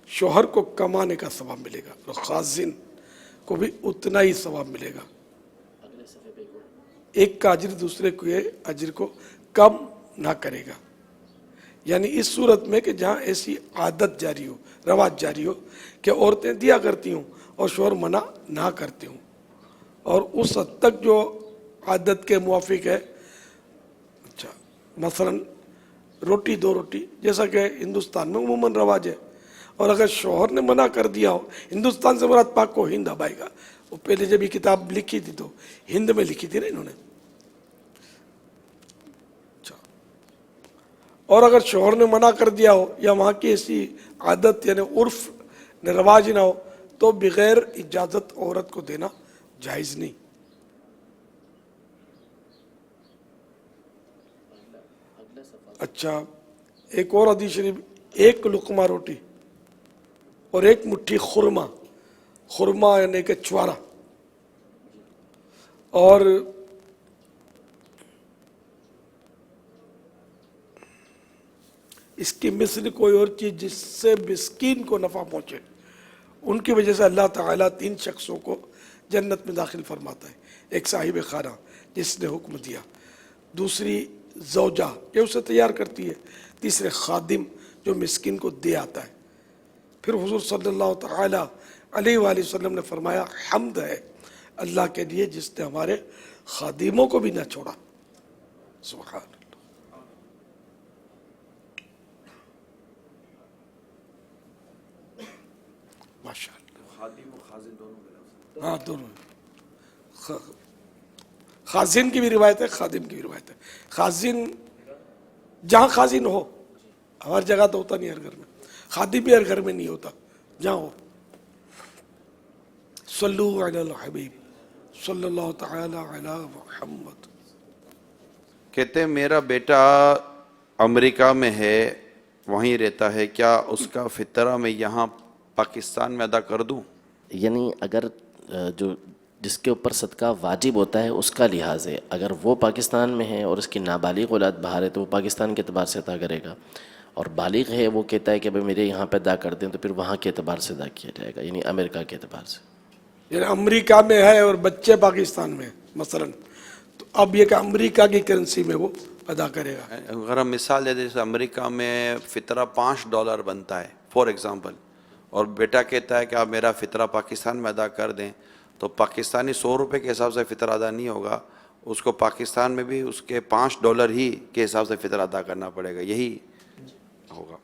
شوہر کو کمانے کا ثواب ملے گا، اور خازن کو بھی اتنا ہی ثواب ملے گا۔ ایک کا اجر دوسرے کے اجر کو کم نہ کرے گا۔ یعنی اس صورت میں کہ جہاں ایسی عادت جاری ہو، رواج جاری ہو کہ عورتیں دیا کرتی ہوں اور شوہر منع نہ کرتے ہوں، اور اس حد تک جو عادت کے موافق ہے، اچھا مثلا روٹی دو روٹی جیسا کہ ہندوستان میں عموماً رواج ہے، اور اگر شوہر نے منع کر دیا ہو، ہندوستان سے مراد پاک و ہند آبائی کا، وہ پہلے جب یہ کتاب لکھی تھی تو ہند میں لکھی تھی نا انہوں نے، اور اگر شوہر نے منع کر دیا ہو یا وہاں کی ایسی عادت یعنی عرف نے رواج نہ ہو تو بغیر اجازت عورت کو دینا جائز نہیں۔ اچھا ایک اور حدیث شریف، ایک لقمہ روٹی اور ایک مٹھی خرما، خرما یعنی کہ چوارا، اور اس کی مثل کوئی اور چیز جس سے مسکین کو نفع پہنچے، ان کی وجہ سے اللہ تعالیٰ 3 شخصوں کو جنت میں داخل فرماتا ہے. ایک صاحب خانہ جس نے حکم دیا، دوسری زوجہ یہ اسے تیار کرتی ہے، تیسرے خادم جو مسکین کو دے آتا ہے. پھر حضور صلی اللہ تعالیٰ علیہ وآلہ وسلم نے فرمایا حمد ہے اللہ کے لیے جس نے ہمارے خادموں کو بھی نہ چھوڑا. سبحان اللہ. ماشاء اللہ. ہاں دونوں، خازن کی بھی روایت ہے، خادم کی بھی روایت ہے. خازن جہاں خازن ہو، ہر جگہ تو ہوتا نہیں ہر گھر میں، خادم بھی ہر گھر میں نہیں ہوتا جہاں ہو. صلو علی الحبیب صلی اللہ تعالی علی محمد. کہتے ہیں میرا بیٹا امریکہ میں ہے، وہیں رہتا ہے، کیا اس کا فطرہ میں یہاں پاکستان میں ادا کر دوں؟ یعنی اگر جو جس کے اوپر صدقہ واجب ہوتا ہے اس کا لحاظ ہے، اگر وہ پاکستان میں ہے اور اس کی نابالغ اولاد باہر ہے تو وہ پاکستان کے اعتبار سے ادا کرے گا، اور بالغ ہے وہ کہتا ہے کہ بھائی میرے یہاں پہ ادا کر دیں تو پھر وہاں کے اعتبار سے ادا کیا جائے گا، یعنی امریکہ کے اعتبار سے. یعنی امریکہ میں ہے اور بچے پاکستان میں مثلا، تو اب یہ کہ امریکہ کی کرنسی میں وہ ادا کرے گا. اگر ہم مثال دے دیں جیسے امریکہ میں فطرہ $5 بنتا ہے فار ایگزامپل، اور بیٹا کہتا ہے کہ آپ میرا فطرہ پاکستان میں ادا کر دیں، تو پاکستانی $100 کے حساب سے فطرہ ادا نہیں ہوگا، اس کو پاکستان میں بھی اس کے $5 ہی کے حساب سے فطرہ ادا کرنا پڑے گا، یہی ہوگا.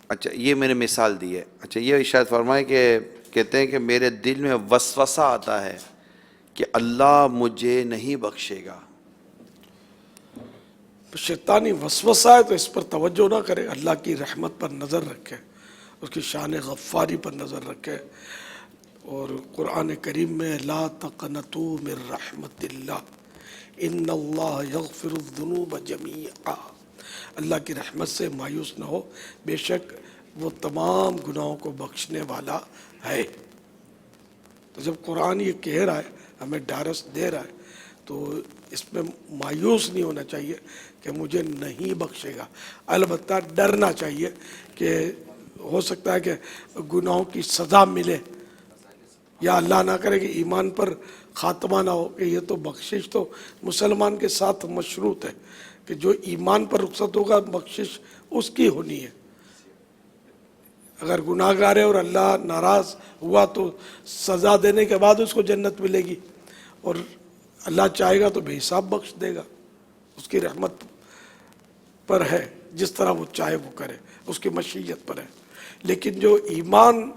اچھا یہ میں نے مثال دی ہے. اچھا یہ ارشاد فرمائے کہ کہتے ہیں کہ میرے دل میں وسوسہ آتا ہے کہ اللہ مجھے نہیں بخشے گا. شیطانی وسوسہ ہے تو اس پر توجہ نہ کرے، اللہ کی رحمت پر نظر رکھے، اس کی شان غفاری پر نظر رکھے. اور قرآن کریم میں لا تقنطوا من رحمت اللہ ان اللہ یغفر الذنوب جمیعا، اللہ کی رحمت سے مایوس نہ ہو، بے شک وہ تمام گناہوں کو بخشنے والا ہے. تو جب قرآن یہ کہہ رہا ہے، ہمیں ڈھارس دے رہا ہے، تو اس میں مایوس نہیں ہونا چاہیے کہ مجھے نہیں بخشے گا. البتہ ڈرنا چاہیے کہ ہو سکتا ہے کہ گناہوں کی سزا ملے، یا اللہ نہ کرے کہ ایمان پر خاتمہ نہ ہو، کہ یہ تو بخشش تو مسلمان کے ساتھ مشروط ہے کہ جو ایمان پر رخصت ہوگا بخشش اس کی ہونی ہے. اگر گناہ گار ہے اور اللہ ناراض ہوا تو سزا دینے کے بعد اس کو جنت ملے گی، اور اللہ چاہے گا تو بے حساب بخش دے گا. اس کی رحمت پر ہے، جس طرح وہ چاہے وہ کرے، اس کی مشیت پر ہے. لیکن جو ایمان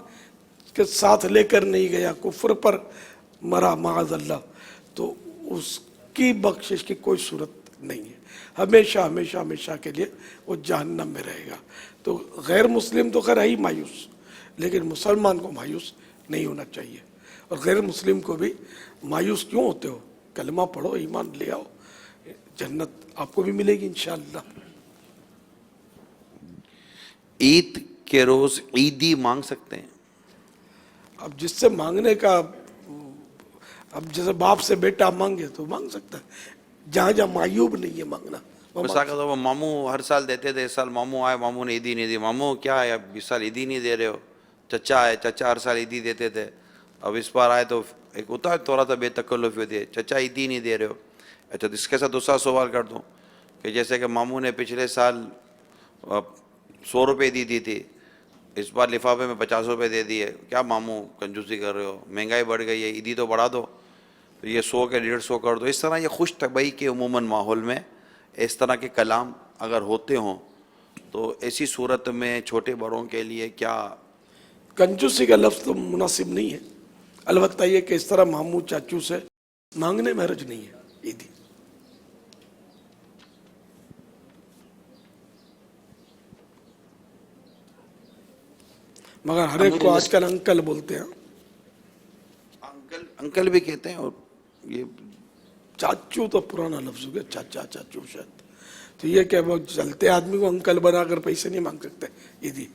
کے ساتھ لے کر نہیں گیا، کفر پر مرا معاذ اللہ، تو اس کی بخشش کی کوئی صورت نہیں ہے. ہمیشہ ہمیشہ ہمیشہ کے لیے وہ جہنم میں رہے گا. تو غیر مسلم تو خیر ہے ہی مایوس، لیکن مسلمان کو مایوس نہیں ہونا چاہیے. اور غیر مسلم کو بھی مایوس کیوں ہوتے ہو؟ کلمہ پڑھو، ایمان لے آؤ، جنت آپ کو بھی ملے گی انشاءاللہ. عید کے روز عیدی مانگ سکتے ہیں؟ اب جس سے مانگنے کا، اب جیسے باپ سے بیٹا مانگے تو مانگ سکتا ہے، جہاں جہاں معیوب نہیں ہے مانگنا. وہ ماموں ہر سال دیتے تھے، اس سال ماموں آئے، ماموں نے عیدی نہیں دی. ماموں کیا ہے اب اس سال عیدی نہیں دے رہے ہو؟ چچا ہے، چچا ہر سال عیدی دیتے تھے، اب اس بار آئے تو ایک ہوتا ہے تھوڑا سا بے تکلفی ہوتی ہے، چچا عیدی نہیں دے رہے ہو. اچھا تو اس کے ساتھ دوسرا سوال کر دوں کہ جیسے کہ ماموں نے پچھلے سال $100 دی تھی، اس بار لفافے میں $50 دے دیے، کیا ماموں کنجوسی کر رہے ہو؟ مہنگائی بڑھ گئی ہے، عیدی تو بڑھا دو، تو یہ 100 کے 150 کر دو. اس طرح یہ خوش طبعی کے عموماً ماحول میں اس طرح کے کلام اگر ہوتے ہوں تو ایسی صورت میں چھوٹے بڑوں کے لیے کیا؟ کنجوسی کا لفظ تو مناسب نہیں ہے، البتہ یہ کہ اس طرح ماموں چاچو سے مانگنے میں حرج نہیں ہے عیدی. مگر ہر ایک کو آج کل انکل بولتے ہیں، انکل بھی کہتے ہیں، اور یہ چاچو تو پرانا لفظ ہو گیا، چاچا چاچو شاید. تو یہ کہ وہ چلتے آدمی کو انکل بنا کر پیسے نہیں مانگ سکتے عیدی.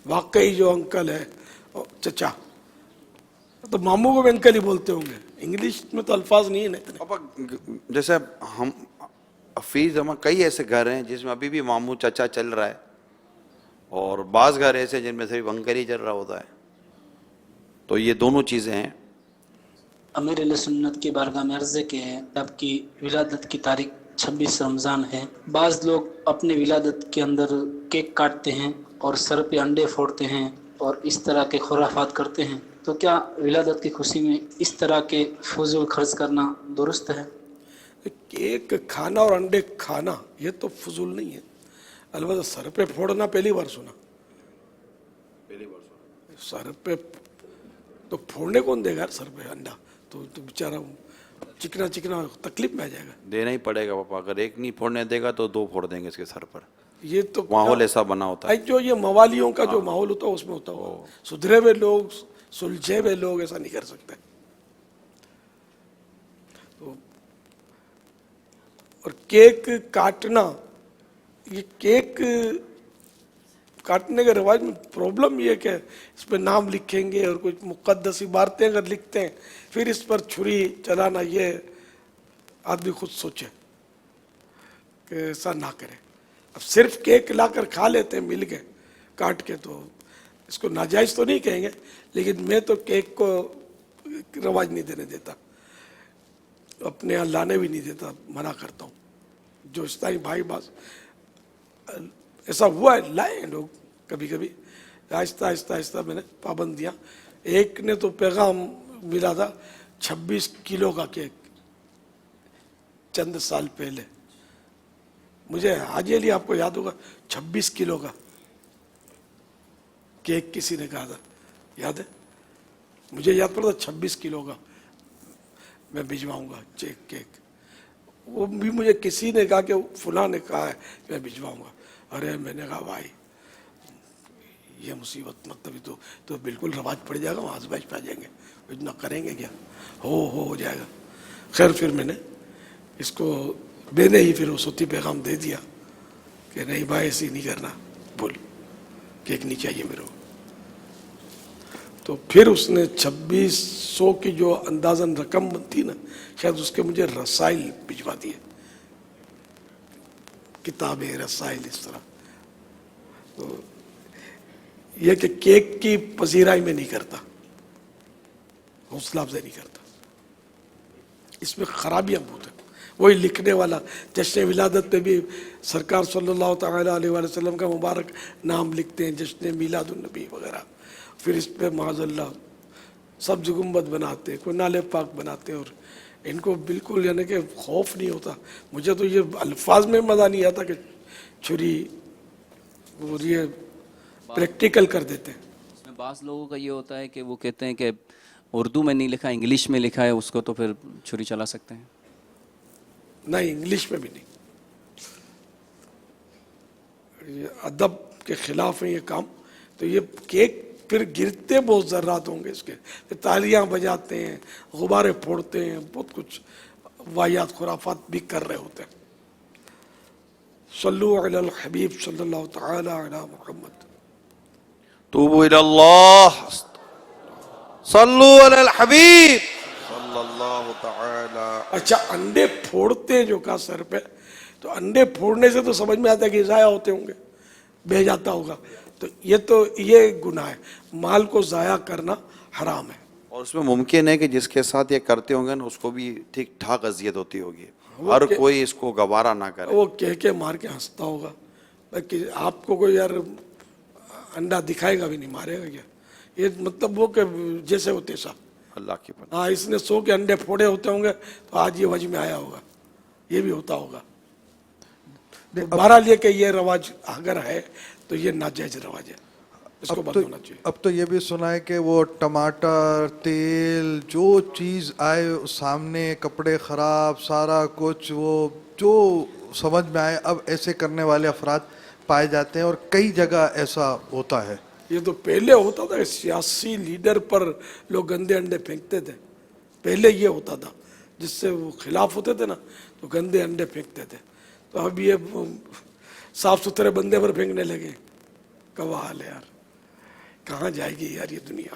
واقعی جو انکل ہے چچا، تو ماموں کو بھی انکل ہی بولتے ہوں گے, انگلش میں تو الفاظ نہیں ہے نا اتنے. پاپا جیسے ہم فی زمان کئی ایسے گھر ہیں جس میں ابھی بھی ماموں چچا چل رہا ہے, اور بعض گھر ایسے جن میں صرف انکل ہی چل رہا ہوتا ہے, تو یہ دونوں چیزیں ہیں. امیر علیہ سنت کی بارگاہ میں عرض ہے کہ آپ کی ولادت کی تاریخ 26 رمضان ہے. بعض لوگ اپنے ولادت کے اندر کیک کاٹتے ہیں اور سر پہ انڈے پھوڑتے ہیں اور اس طرح کے خرافات کرتے ہیں, تو کیا ولادت کی خوشی میں اس طرح کے فضول خرچ کرنا درست ہے؟ کیک کھانا اور انڈے کھانا یہ تو فضول نہیں ہے, البتہ سر پہ پھوڑنا پہلی بار سنا. سر پہ تو پھوڑنے کون دے گا سر پہ انڈا, تو بیچارہ چکنا چکنا تکلیف میں آ جائے گا. دینا ہی پڑے گا پاپا, اگر ایک نہیں پھوڑنے دے گا تو 2 پھوڑ دیں گے اس کے سر پر. یہ تو ماحول ایسا بنا ہوتا ہے, جو یہ موالیوں کا جو ماحول ہوتا ہے اس میں ہوتا ہوا. سدھرے ہوئے لوگ, سلجھے ہوئے لوگ ایسا نہیں کر سکتے. اور کیک کاٹنا, یہ کیک کاٹنے کے رواج میں پرابلم یہ ہے کہ اس پہ نام لکھیں گے اور کچھ مقدس عبارتیں اگر لکھتے ہیں, پھر اس پر چھری چلانا, یہ آدمی خود سوچے کہ ایسا نہ کرے. اب صرف کیک لا کر کھا لیتے ہیں مل کے کاٹ کے, تو اس کو ناجائز تو نہیں کہیں گے, لیکن میں تو کیک کو رواج نہیں دینے دیتا, اپنے یہاں لانے بھی نہیں دیتا, منع کرتا ہوں. جو اس طرح بھائی باز ایسا ہوا ہے, لائے ہیں لوگ کبھی کبھی, آہستہ آہستہ آہستہ میں نے پابندیاں. ایک نے تو پیغام ملا تھا 26 کلو کا کیک چند سال پہلے, مجھے آج یہ آپ کو یاد ہوگا 26 کلو کا کیک کسی نے کہا تھا, یاد ہے مجھے, یاد پڑتا 26 کلو کا میں بھجواؤں گا کیک. وہ بھی مجھے کسی نے کہا کہ فلاں نے کہا ہے میں بھجواؤں گا. ارے میں نے کہا بھائی یہ مصیبت, مطلب تو بالکل رواج پڑ جائے گا, وہاں سے بیچ پہ آ جائیں گے, اتنا کریں گے کیا, ہو جائے گا. خیر پھر میں نے اس کو میں نے ہی پھر وہ صوتی پیغام دے دیا کہ نہیں بھائی ایسے نہیں کرنا, بول کیک نہیں چاہیے میرے کو. تو پھر اس نے 2600 کی جو اندازاً رقم بنتی نا, شاید اس کے مجھے رسائل بھجوا دیے, کتابیں, رسائل, اس طرح. تو یہ کہ کیک کی پذیرائی میں نہیں کرتا, حوصلہ افزائی نہیں کرتا, اس میں خرابیاں بہت ہیں. وہی لکھنے والا جشن ولادت پہ بھی سرکار صلی اللہ تعالیٰ علیہ وآلہ وسلم کا مبارک نام لکھتے ہیں, جشن میلاد النبی وغیرہ. پھر اس پہ معاذ اللہ سبز گنبد بناتے ہیں, کوئی نالے پاک بناتے ہیں, اور ان کو بالکل یعنی کہ خوف نہیں ہوتا. مجھے تو یہ الفاظ میں مزہ نہیں آتا کہ چھری, اور یہ پریکٹیکل کر دیتے ہیں. اس میں بعض لوگوں کا یہ ہوتا ہے کہ وہ کہتے ہیں کہ اردو میں نہیں لکھا, انگلش میں لکھا ہے, اس کو تو پھر چھری چلا سکتے ہیں. نہیں, انگلش میں بھی نہیں, یہ ادب کے خلاف ہے یہ کام. تو یہ کیک پھر گرتے بہت ذرات ہوں گے اس کے, پھر تالیاں بجاتے ہیں, غبارے پھوڑتے ہیں, بہت کچھ واحد خرافات بھی کر رہے ہوتے ہیں. صلو علی الحبیب صلی اللہ تعالی علی محمد. توبوا الی اللہ, صلو علی الحبیب صلی اللہ تعالی. اچھا, انڈے پھوڑتے ہیں جو کہا سر پہ, تو انڈے پھوڑنے سے تو سمجھ میں آتا ہے کہ ضائع ہوتے ہوں گے, بہ جاتا ہوگا, تو یہ گناہ ہے. مال کو ضائع کرنا حرام ہے. اور اس میں ممکن ہے کہ جس کے ساتھ یہ کرتے ہوں گے نا, اس کو بھی ٹھیک ٹھاک اذیت ہوتی ہوگی, ہر کوئی اس کو گوارا نہ کرے. وہ کہہ کے مار کے ہنستا ہوگا کہ آپ کو کوئی یار انڈا دکھائے گا بھی نہیں, مارے گا کیا. یہ مطلب وہ کہ جیسے وہ تیسا, اللہ کی پناہ. ہاں, اس نے 100 کے انڈے پھوڑے ہوتے ہوں گے تو آج یہ وجہ میں آیا ہوگا, یہ بھی ہوتا ہوگا. بہرحال یہ کہ یہ رواج اگر ہے تو یہ ناجائز رواج ہے, اس کو بند ہونا چاہیے. اب تو یہ بھی سنا ہے کہ وہ ٹماٹر, تیل, جو چیز آئے سامنے, کپڑے خراب, سارا کچھ, وہ جو سمجھ میں آئے, اب ایسے کرنے والے افراد پائے جاتے ہیں, اور کئی جگہ ایسا ہوتا ہے. یہ تو پہلے ہوتا تھا کہ سیاسی لیڈر پر لوگ گندے انڈے پھینکتے تھے, پہلے یہ ہوتا تھا, جس سے وہ خلاف ہوتے تھے نا تو گندے انڈے پھینکتے تھے. تو اب یہ صاف ستھرے بندے پر پھینکنے لگے. کیا حال ہے یار, کہاں جائے گی یار یہ دنیا.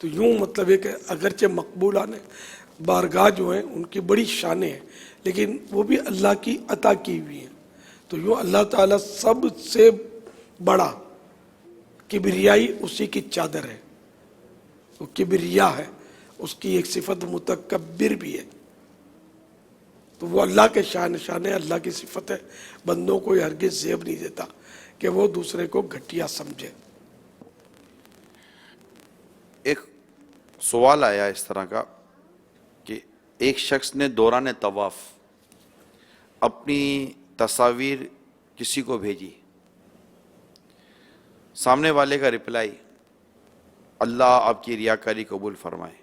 تو یوں مطلب ہے کہ اگرچہ مقبولان بارگاہ جو ہیں ان کی بڑی شانیں ہیں، لیکن وہ بھی اللہ کی عطا کی ہوئی ہیں. تو یوں اللہ تعالیٰ سب سے بڑا، کبریائی اسی کی چادر ہے، وہ کبریا ہے، اس کی ایک صفت متکبر بھی ہے. تو وہ اللہ کے شان ہے، اللہ کی صفت ہے. بندوں کو یہ ہرگز زیب نہیں دیتا کہ وہ دوسرے کو گھٹیا سمجھے. ایک سوال آیا اس طرح کا کہ ایک شخص نے دوران طواف اپنی تصاویر کسی کو بھیجی، سامنے والے کا رپلائی اللہ آپ کی ریاکاری قبول فرمائے،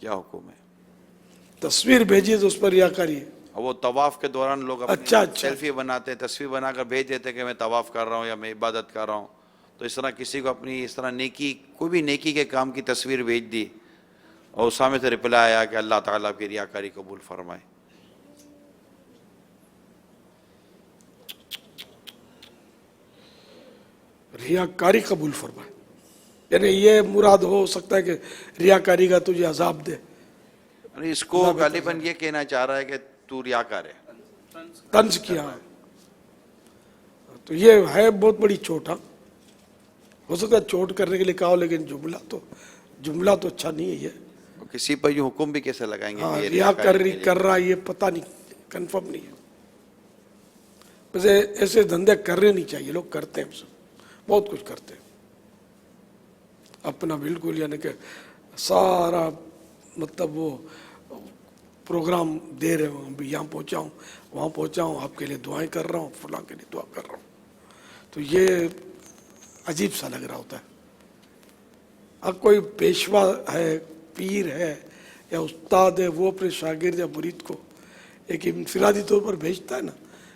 کیا حکم ہے؟ تصویر بھیجی تو اس پر ریاکاری ہے. وہ طواف کے دوران لوگ اپنی اچھا سیلفی بناتے ہیں، تصویر بنا کر بھیج دیتے کہ میں طواف کر رہا ہوں یا میں عبادت کر رہا ہوں. تو اس طرح کسی کو اپنی اس طرح نیکی، کوئی بھی نیکی کے کام کی تصویر بھیج دی اور اس سامنے سے رپلائی آیا کہ اللہ تعالیٰ کی ریاکاری قبول فرمائے. ریاکاری قبول فرمائے، یعنی یہ مراد ہو سکتا ہے کہ ریاکاری کا تجھے عذاب دے. اس کو غالباً یہ کہنا چاہ رہا ہے کہ تو ریاکار ہے، طنز کیا ہے. تو یہ ہے بہت بڑی چوٹ. ہو سکتا ہے چوٹ کرنے کے لیے کہا ہو، لیکن جملہ تو اچھا نہیں ہے. یہ کسی پر یہ حکم بھی کیسے لگائیں گے؟ ریاکاری کر رہا، یہ پتہ نہیں، کنفرم نہیں ہے. ویسے ایسے دھندے کرنے نہیں چاہیے، لوگ کرتے ہیں، بہت کچھ کرتے ہیں اپنا بالکل، یعنی کہ سارا مطلب وہ پروگرام دے رہے ہوں، ابھی یہاں پہنچا ہوں، وہاں پہنچا ہوں، آپ کے لیے دعائیں کر رہا ہوں، فلاں کے لیے دعا کر رہا ہوں. تو یہ عجیب سا لگ رہا ہوتا ہے. اب کوئی پیشوا ہے، پیر ہے یا استاد ہے، وہ اپنے شاگرد یا مرید کو ایک انفرادی طور پر بھیجتا ہے نا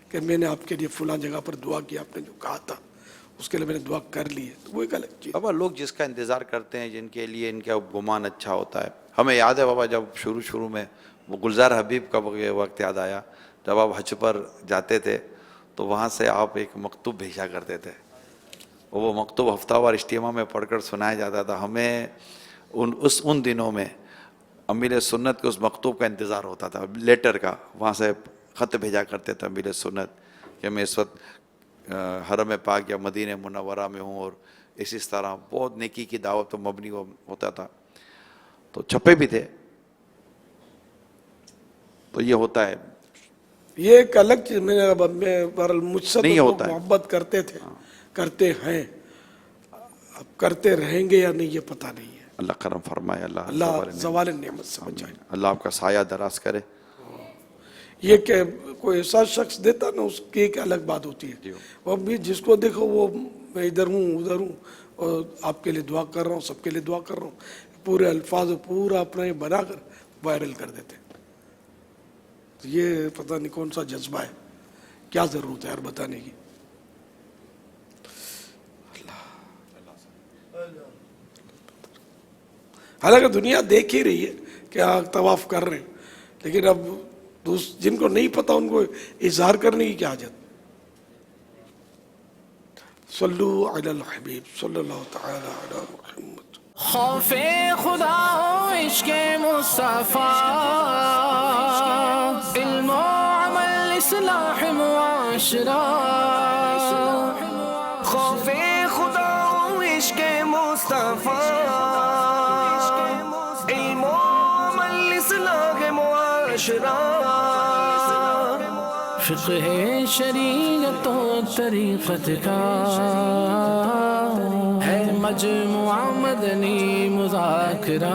کہ میں نے آپ کے لیے فلاں جگہ پر دعا کیا، آپ نے جو کہا تھا اس کے لیے میں نے دعا کر لی ہے. تو وہ ایک الگ چیز. بابا لوگ جس کا انتظار کرتے ہیں، جن کے لیے ان کا گمان اچھا ہوتا ہے. ہمیں یاد ہے بابا، جب شروع میں وہ گلزار حبیب کا وقت یاد آیا، جب آپ حج پر جاتے تھے تو وہاں سے آپ ایک مکتوب بھیجا کرتے تھے. وہ مکتوب ہفتہ وار اجتماع میں پڑھ کر سنایا جاتا تھا. ہمیں ان دنوں میں امیر سنت کے اس مکتوب کا انتظار ہوتا تھا، لیٹر کا. وہاں سے خط بھیجا کرتے تھے امیر سنت کہ میں اس وقت حرم پاک یا مدینہ منورہ میں ہوں، اور اسی طرح بہت نیکی کی دعوت پر مبنی ہوتا تھا. تو چھپے بھی تھے. تو یہ ہوتا ہے، یہ ایک الگ چیز. میں مجھ سے نہیں ہوتا ہے، محبت کرتے تھے، کرتے ہیں، اب کرتے رہیں گے یا نہیں یہ پتہ نہیں ہے. اللہ کرم فرمائے، اللہ زوال نعمت سے بچائے، اللہ آپ کا سایہ دراز کرے. یہ کہ کوئی ایسا شخص دیتا نا، اس کی ایک الگ بات ہوتی ہے. وہ بھی جس کو دیکھو وہ میں ادھر ہوں ادھر ہوں اور آپ کے لیے دعا کر رہا ہوں، سب کے لیے دعا کر رہا ہوں، پورے الفاظ پورا اپنا یہ بنا کر وائرل کر دیتے. تو یہ پتہ نہیں کون سا جذبہ ہے، کیا ضرورت ہے یار بتانے کی. حالانکہ دنیا دیکھ ہی رہی ہے کہ طواف کر رہے ہیں، لیکن اب جن کو نہیں پتا ان کو اظہار کرنے کی کیا حاجت. صلو علی الحبیب صلی اللہ تعالی علی محمد. خوف خدا و عشق مصطفیٰ، علم و عمل اصلاح معاشرہ. خوف خدا و عشق مصطفیٰ، علم و عمل اصلاح معاشرہ. فقہ شریعت و طریقت کا ہے مجموعہ مدنی مذاکرہ.